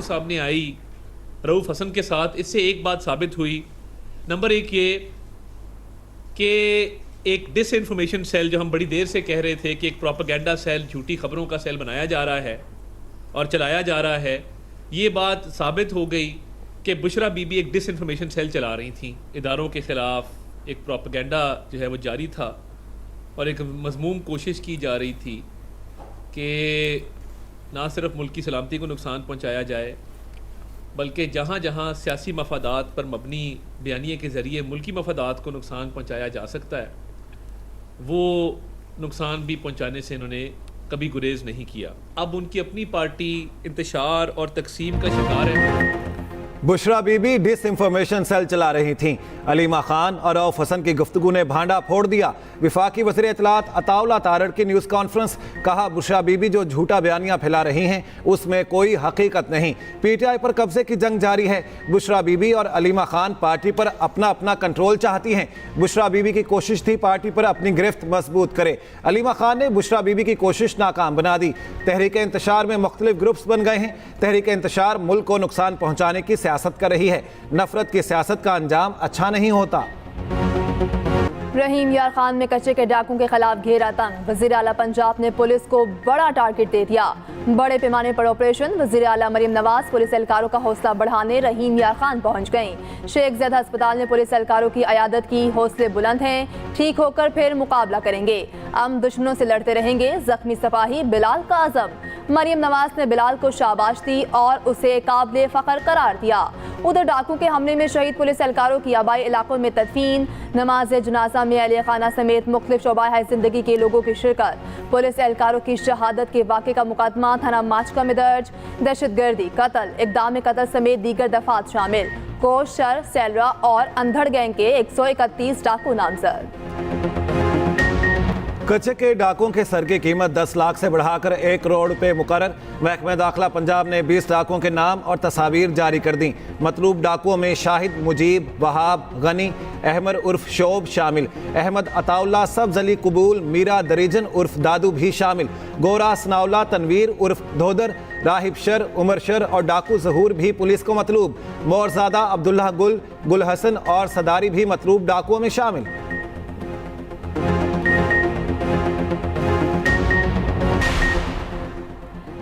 सामने आई रऊफ़ हसन के साथ, इससे एक बात साबित हुई। नंबर एक ये कि एक डिसइंफॉर्मेशन सेल, जो हम बड़ी देर से कह रहे थे कि एक प्रोपेगेंडा सेल, झूठी खबरों का सेल बनाया जा रहा है और चलाया जा रहा है, ये बात साबित हो गई कि बुशरा बीबी एक डिसइंफॉर्मेशन सेल चला रही थी। इदारों के ख़िलाफ़ एक प्रोपेगेंडा जो है वो जारी था और एक मज़मूम कोशिश की जा रही थी कि ना सिर्फ मुल्क की सलामती को नुकसान पहुँचाया जाए, बल्कि जहाँ जहाँ सियासी मफादात पर मबनी बयानिए के ज़रिए मुल्की मफादात को नुकसान पहुँचाया जा सकता है, वो नुकसान भी पहुँचाने से इन्होंने कभी गुरेज नहीं किया। अब उनकी अपनी पार्टी इंतशार और तकसीम का शिकार है। बुशरा बीबी डिसइंफॉर्मेशन सेल चला रही थीं। अलीमा खान और रऊफ हसन की गुफ्तगू ने भांडा फोड़ दिया। विफाकी वज़ीर इत्तलात अताउल्लाह तारड़ की न्यूज़ कॉन्फ्रेंस, कहा बुशरा बीबी जो झूठा बयानियाँ फैला रही हैं उसमें कोई हकीकत नहीं। PTI पर कब्जे की जंग जारी है। बुशरा बीबी और अलीमा खान पार्टी पर अपना अपना कंट्रोल चाहती हैं। बुशरा बीबी की कोशिश थी पार्टी पर अपनी गिरफ्त मजबूत करे। अलीमा खान ने बुशरा बीबी की कोशिश नाकाम बना दी। तहरीक इंतशार में मुख्तलिफ ग्रुप्स बन गए हैं। तहरीक इंतशार मुल्क को नुकसान पहुँचाने की सियासत कर रही है। नफरत की सियासत का अंजाम अच्छा नहीं होता। रहीम यार खान में कच्चे के डाकुओं के खिलाफ घेरा तंग। वज़ीर आला पंजाब ने पुलिस को बड़ा टारगेट दे दिया। बड़े पैमाने पर ऑपरेशन। वज़ीर आला मरीम नवाज पुलिस एहलकारों का हौसला बढ़ाने रहीम यार खान पहुंच गईं। शेख ज़ैद अस्पताल में पुलिस एहलकारों की अयादत की। हौसले बुलंद हैं, ठीक होकर फिर मुकाबला करेंगे। हम दुश्मनों से लड़ते रहेंगे। जख्मी सिपाही बिलाल का आज़म। मरीम नवाज ने बिलाल को शाबाश दी और उसे काबिल फ़ख्र करार दिया। उधर डाकू के हमले में शहीद पुलिस एहलकारों की आबाई इलाकों में तदफीन। नमाज जनाजा में अहले खाना समेत मुख्तलिफ शोबाए ज़िंदगी के लोगों की शिरकत। पुलिस एहलकारों की शहादत के वाक़े का मुकदमा थाना माचका में दर्ज। दहशतगर्दी, कत्ल, इक़दाम कत्ल समेत दीगर दफात शामिल। कोश, शर, सैलरा और अंधड़ गैंग के 131 डाकू नामजद। कच्चे के डाकों के सर की कीमत 10 लाख से बढ़ाकर 1 करोड़ रुपए मुकर्रर। महकमा दाखिला पंजाब ने 20 डाकुओं के नाम और तस्वीर जारी कर दी। मतलूब डाकुओं में शाहिद, मुजीब, वहाब, गनी, अहमद उर्फ शोब शामिल। अहमद अताउल्ला, सब्ज़ अली कबूल, मीरा दरीजन उर्फ दादू भी शामिल। गोरा सनाउल्ला, तनवीर उर्फ धोदर, राहिब शर, उमर शर और डाकू जहूर भी पुलिस को मतलूब। मोरजादा, अब्दुल्ला गुल, गुल हसन और सदारी भी मतलूब डाकुओं में शामिल।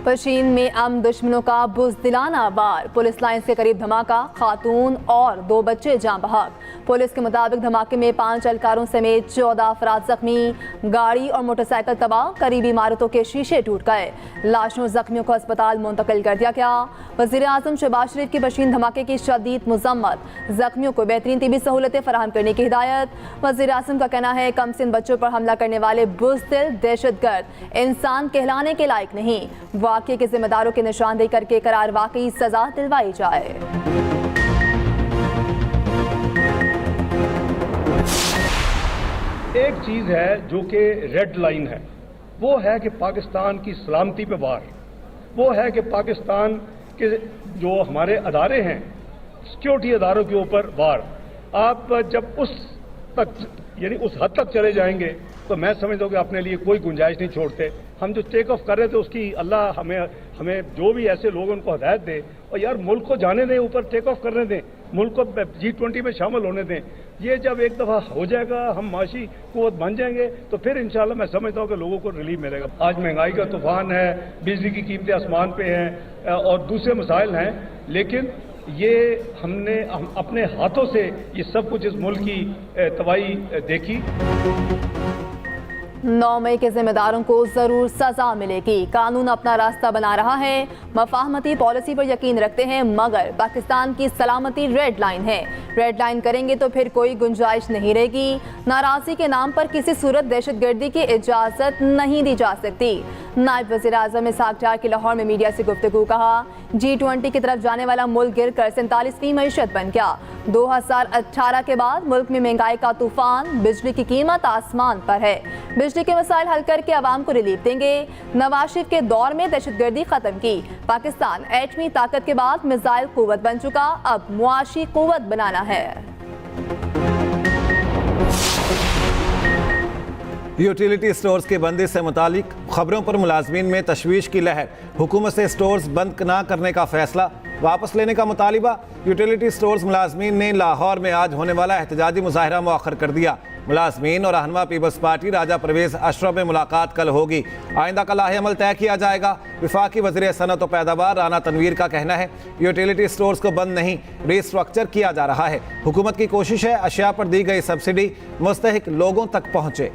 पशीन में अम दुश्मनों का बुज़दिलाना वार। पुलिस लाइन्स के करीब धमाका, खातून और 2 बच्चे जाँ बहक। पुलिस के मुताबिक धमाके में 5 एहलकारों समेत 14 अफराद जख्मी। गाड़ी और मोटरसाइकिल तबाह। करीबी इमारतों के शीशे टूट गए। लाशों जख्मियों को अस्पताल मुंतकिल कर दिया गया। वज़ीर आज़म शहबाज शरीफ की पशीन धमाके की शदीद मज़म्मत। जख्मियों को बेहतरीन तिबी सहूलतें फराहम करने की हिदायत। वज़ीर आज़म का कहना है कमसिन बच्चों पर हमला करने वाले बुज़दिल दहशतगर्द इंसान कहलाने के लायक नहीं। वाक़े के जिम्मेदारों की निशानदेही करके करार वाकई सजा दिलवाई जाए। एक चीज़ है जो कि रेड लाइन है, वो है कि पाकिस्तान की सलामती पे वार, वो है कि पाकिस्तान के जो हमारे अदारे हैं, सिक्योरिटी अदारों के ऊपर वार। आप जब उस तक यानी उस हद तक चले जाएंगे तो मैं समझता हूँ कि अपने लिए कोई गुंजाइश नहीं छोड़ते। हम जो टेक ऑफ कर रहे थे उसकी अल्लाह हमें जो भी ऐसे लोग उनको हदायत दे और यार मुल्क को जाने दें, ऊपर टेक ऑफ करने दें, मुल्क को G20 में शामिल होने दें। ये जब एक दफ़ा हो जाएगा, हम माशी कुव्वत बन जाएंगे तो फिर इंशाल्लाह मैं समझता हूँ कि लोगों को रिलीफ मिलेगा। आज महंगाई का तूफान है, बिजली की कीमतें आसमान पे हैं और दूसरे मसाइल हैं, लेकिन ये हम अपने हाथों से ये सब कुछ इस मुल्क की तबाही देखी। 9 मई के जिम्मेदारों को जरूर सजा मिलेगी। कानून अपना रास्ता बना रहा है। मफाहमती पॉलिसी पर यकीन रखते हैं, मगर पाकिस्तान की सलामती रेड लाइन है। रेड लाइन करेंगे तो फिर कोई गुंजाइश नहीं रहेगी। नाराजगी के नाम पर किसी सूरत दहशतगर्दी की इजाजत नहीं दी जा सकती। नायब वज़ीर आज़म इसहाक़ डार की लाहौर में मीडिया से गुफ्तगू, कहा G20 की तरफ जाने वाला मुल्क गिरकर 47वीं मईशत बन गया। 2018 के बाद मुल्क में महंगाई का तूफान, बिजली की कीमत आसमान पर है। बिजली के मसाइल हल करके आवाम को रिलीफ देंगे। नवाज शरीफ के दौर में दहशतगर्दी खत्म की। पाकिस्तान एटमी ताकत के बाद मिसाइल कुव्वत बन चुका, अब मुआशी कुव्वत बनाना है। यूटिलिटी स्टोर्स की बंदी से मुतालिक खबरों पर मुलाजमीन में तशवीश की लहर। हुकूमत से स्टोर्स बंद न करने का फैसला। वापस लेने का मुतालिबा। यूटिलिटी स्टोर्स मुलाजमीन ने लाहौर में आज होने वाला एहतजाजी मुजाहरा मुअख्खर कर दिया। मुलाजमीन और रहनुमा पीपल्स पार्टी राजा परवेज अशरफ में मुलाकात कल होगी। आइंदा का लाहे अमल तय किया जाएगा। विफाकी वज़ीर सनअत व पैदावार राना तनवीर का कहना है यूटिलिटी स्टोर्स को बंद नहीं, रिस्ट्रक्चर किया जा रहा है। हुकूमत की कोशिश है अशिया पर दी गई सब्सिडी मुस्तहिक लोगों तक पहुंचे।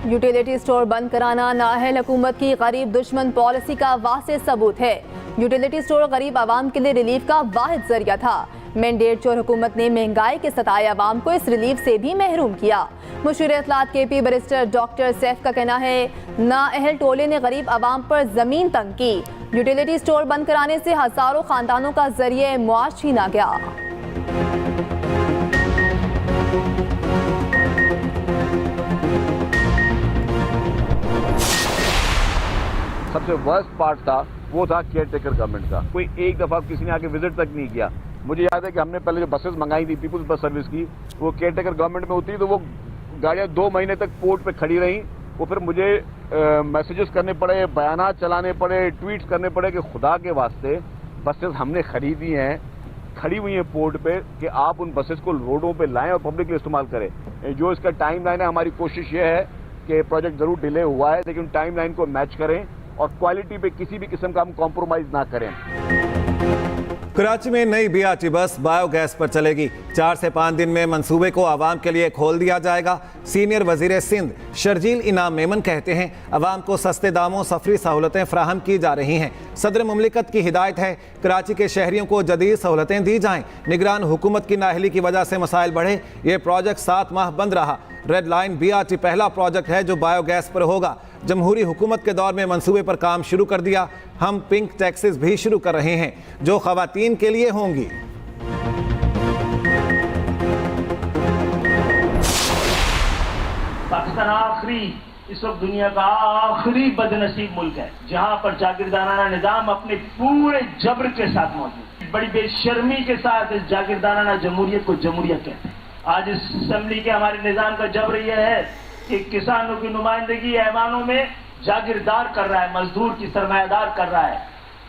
यूटिलिटी स्टोर बंद कराना नाअहल हुकूमत की गरीब दुश्मन पॉलिसी का वाज़ेह सबूत है। यूटिलिटी स्टोर गरीब आवाम के लिए रिलीफ का वाहिद जरिया था। मैंडेट चोर हुकूमत ने महंगाई के सताए आवाम को इस रिलीफ से भी महरूम किया। मुशीर इत्तलात KP बैरिस्टर डॉक्टर सैफ का कहना है नाअहल टोले ने गरीब आवाम पर जमीन तंग की। यूटिलिटी स्टोर बंद कराने से हजारों खानदानों का जरिए मुआश छीना गया। सबसे वर्स्ट पार्ट था वो था केयर टेकर गवर्नमेंट का। कोई एक दफा किसी ने आके विजिट तक नहीं किया। मुझे याद है कि हमने पहले जो बसेस मंगाई थी पीपुल्स बस सर्विस की, वो केयर टेकर गवर्नमेंट में उतरी तो वो गाड़ियां 2 महीने तक पोर्ट पे खड़ी रहीं। वो फिर मुझे मैसेजेस करने पड़े, बयानात चलाने पड़े, ट्वीट्स करने पड़े कि खुदा के वास्ते बसेस हमने खरीदी हैं, खड़ी हुई हैं पोर्ट पे, कि आप उन बसेस को रोडों पे लाएं और पब्लिकली इस्तेमाल करें। जो इसका टाइम लाइन है, हमारी कोशिश ये है कि प्रोजेक्ट जरूर डिले हुआ है लेकिन टाइम लाइन को मैच करें और क्वालिटी पे किसी भी किस्म का हम कॉम्प्रोमाइज ना करें। कराची में नई BRT बस बायोगैस पर चलेगी। 4 से 5 दिन में मंसूबे को आवाम के लिए खोल दिया जाएगा। सीनियर वजीर सिंध शर्जील इनाम मेमन कहते हैं आवाम को सस्ते दामों सफरी सहूलतें फराहम की जा रही हैं। सदर मुमलिकत की हिदायत है कराची के शहरियों को जदीद सहूलतें दी जाएं। निगरान हुकूमत की नाअहली की वजह से मसाइल बढ़े। ये प्रोजेक्ट 7 माह बंद रहा। रेड लाइन BRT पहला प्रोजेक्ट है जो बायोगैस पर होगा। जमहूरी हुकूमत के दौर में मंसूबे पर काम शुरू कर दिया। हम पिंक टैक्सेस भी शुरू कर रहे हैं जो खवातीन के लिए होंगी। पाकिस्तान आखिरी इस वक्त दुनिया का आखिरी बदनसीब मुल्क है जहां पर जागीरदाराना निजाम अपने पूरे जबर के साथ मौजूद। बड़ी बेशर्मी के साथ इस जागीरदाराना जमहूरियत को जमहूरियत कहते हैं। आज इस असेंबली के हमारे निजाम का जबर यह है कि किसानों की नुमाइंदगी ऐवानों में जागीरदार कर रहा है, मजदूर की सरमायादार कर रहा है।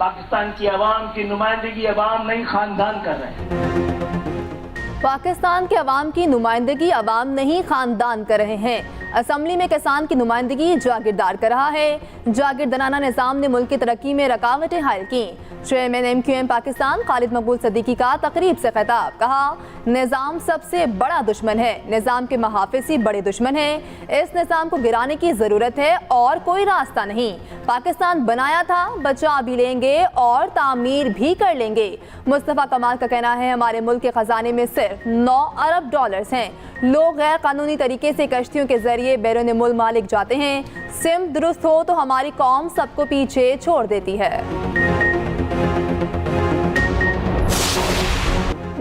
पाकिस्तान की अवाम की नुमाइंदगी अवाम नहीं खानदान कर रहे हैं। पाकिस्तान के अवाम की नुमाइंदगी अवाम नहीं खानदान कर रहे हैं। असम्बली में किसान की नुमाइंदगी जागीरदार कर रहा है। जागीरदाराना निज़ाम ने मुल्क की तरक्की में रुकावटें हायल की। चेयरमैन MQM पाकिस्तान खालिद मकबूल सदीकी का तकरीब से खिताब। कहा निज़ाम सबसे बड़ा दुश्मन है, निज़ाम के महाफिज ही बड़े दुश्मन हैं। इस निज़ाम को गिराने की ज़रूरत है और कोई रास्ता नहीं। पाकिस्तान बनाया था, बचा भी लेंगे और तामीर भी कर लेंगे। मुस्तफ़ा कमाल का कहना है हमारे मुल्क के खजाने में सिर्फ 9 अरब डॉलर्स हैं। लोग गैर कानूनी तरीके से कश्तियों के जरिए बैरून मुल्क मालिक जाते हैं। सिम दुरुस्त हो तो हमारी कौम सबको पीछे छोड़ देती है।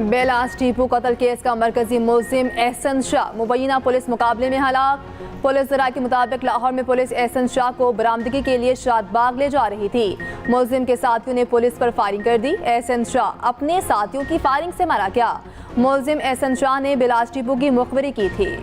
बेलास टीपू कत्ल केस का मरकजी मुलजिम एहसन शाह मुबैना पुलिस मुकाबले में हलाक। पुलिस ज़राए के मुताबिक लाहौर में पुलिस एहसन शाह को बरामदगी के लिए शादबाग ले जा रही थी। मुलजिम के साथियों ने पुलिस पर फायरिंग कर दी। एहसन शाह अपने साथियों की फायरिंग से मारा गया। मुलजिम एहसन शाह ने बेलास टीपू की मुखबरी की थी।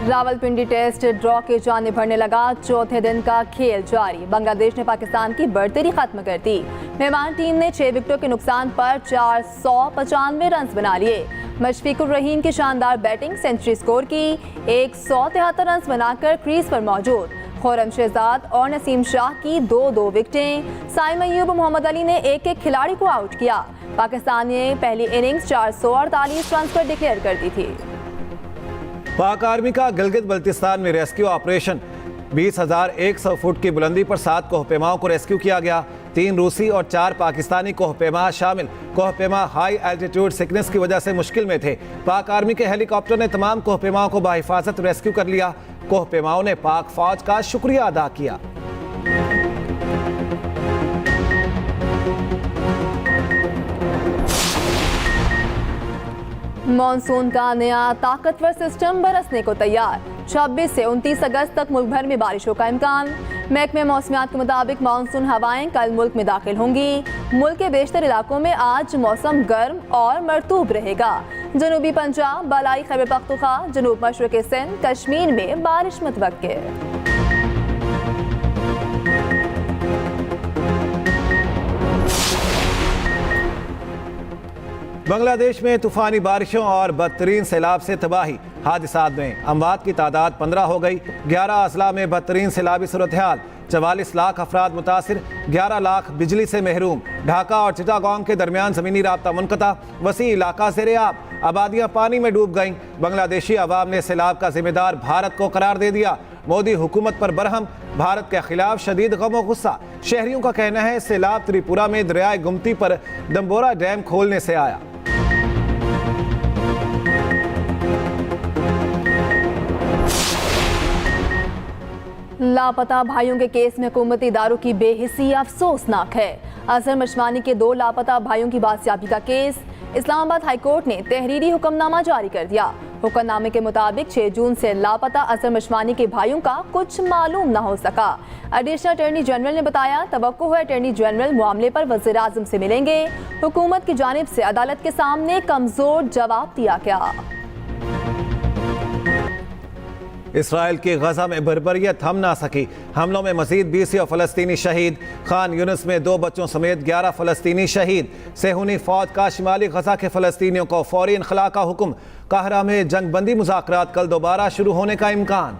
रावलपिंडी टेस्ट ड्रॉ के जान निभरने लगा। चौथे दिन का खेल जारी। बांग्लादेश ने पाकिस्तान की बढ़तरी खत्म कर दी। मेहमान टीम ने 6 विकेटों के नुकसान पर 495 रन बना लिए। मशफीकुर रहीम की शानदार बैटिंग सेंचुरी स्कोर की। 173 रन बनाकर क्रीज पर मौजूद। खुर्रम शहजाद और नसीम शाह की 2-2 विकेटें। साइम अय्यूब और मोहम्मद अली ने एक-एक खिलाड़ी को आउट किया। पाकिस्तान ने पहली इनिंग्स 448 रन पर डिक्लेयर कर दी थी। पाक आर्मी का गिलगित बल्तिस्तान में रेस्क्यू ऑपरेशन। 20,100 फुट की बुलंदी पर 7 कोहपेमाओं को रेस्क्यू किया गया। 3 रूसी और 4 पाकिस्तानी कोहपेमा शामिल। कोहपेमा हाई एल्टीट्यूड सिकनेस की वजह से मुश्किल में थे। पाक आर्मी के हेलीकॉप्टर ने तमाम कोहपेमाओं को बाहिफाजत रेस्क्यू कर लिया। कोहपेमाओं ने पाक फौज का शुक्रिया अदा किया। मॉनसून का नया ताकतवर सिस्टम बरसने को तैयार। 26 से 29 अगस्त तक मुल्क भर में बारिशों का इम्कान। महकमे मौसमियात के मुताबिक मानसून हवाएं कल मुल्क में दाखिल होंगी। मुल्क के बेशतर इलाकों में आज मौसम गर्म और मरतूब रहेगा। जनूबी पंजाब, बालाई खैबर पख्तूनख्वा, जनूब मशरक़ी सिंध, कश्मीर में बारिश मुतवक्के। बांग्लादेश में तूफानी बारिशों और बदतरीन सैलाब से तबाही। हादसात में अमवात की तादाद 15 हो गई। 11 अजला में बदतरीन सैलाबी सूरत हाल। 44 लाख अफराद मुतासिर, 11 लाख बिजली से महरूम। ढाका और चिटागोंग के दरमियान ज़मीनी राब्ता मुनक़ता, वसी इलाका ज़ेर-ए-आब। आबादियाँ पानी में डूब गईं। बांग्लादेशी अवाम ने सैलाब का जिम्मेदार भारत को करार दे दिया। मोदी हुकूमत पर बरहम, भारत के खिलाफ शदीद गम और गुस्सा। शहरियों का कहना है सैलाब त्रिपुरा में दरियाए गुमती पर दम्बोरा डैम खोलने से आया। लापता भाइयों के केस में हुकूमती इदारों की बेहिसी अफसोसनाक है। अजहर मशवानी के 2 लापता भाइयों की बाजियाबी का केस। इस्लामाबाद हाई कोर्ट ने तहरीरी हुक्मनामा जारी कर दिया। हुक्मनामे के मुताबिक 6 जून से लापता अजहर मशवानी के भाइयों का कुछ मालूम न हो सका। एडिशनल अटॉर्नी जनरल ने बताया, तवक्को है अटॉर्नी जनरल मामले पर वज़ीर आज़म से मिलेंगे। हुकूमत की जानिब से अदालत के सामने कमजोर जवाब दिया गया। इसराइल की गजा में बर्बरियत थम ना सकी। हमलों में मजीद 20 फ़लस्तीनी शहीद। खान यूनिस में 2 बच्चों समेत 11 फ़लस्तीनी शहीद। सेहूनी फौज का शिमाली गजा के फ़लस्तीनियों को फौरी इनखला का हुक्म। काहिरा में जंगबंदी मुज़ाकरात कल दोबारा शुरू होने का इम्कान।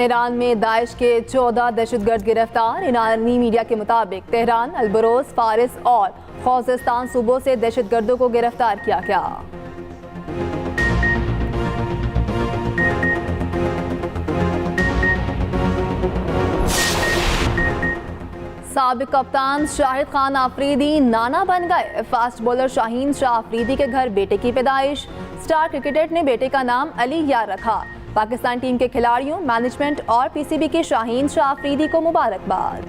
ईरान में दाइश के 14 दहशतगर्द गिरफ्तार। ईरानी मीडिया के मुताबिक तेहरान, अलबरोज, फारिस और खोज़िस्तान सूबों से दहशतगर्दों को गिरफ्तार किया गया। साबिक कप्तान शाहिद खान आफरीदी नाना बन गए। फास्ट बॉलर शाहीन शाह आफरीदी के घर बेटे की पैदाइश। स्टार क्रिकेटर ने बेटे का नाम अली यार रखा। पाकिस्तान टीम के खिलाड़ियों, मैनेजमेंट और पीसीबी के शाहीन शाह आफरीदी को मुबारकबाद।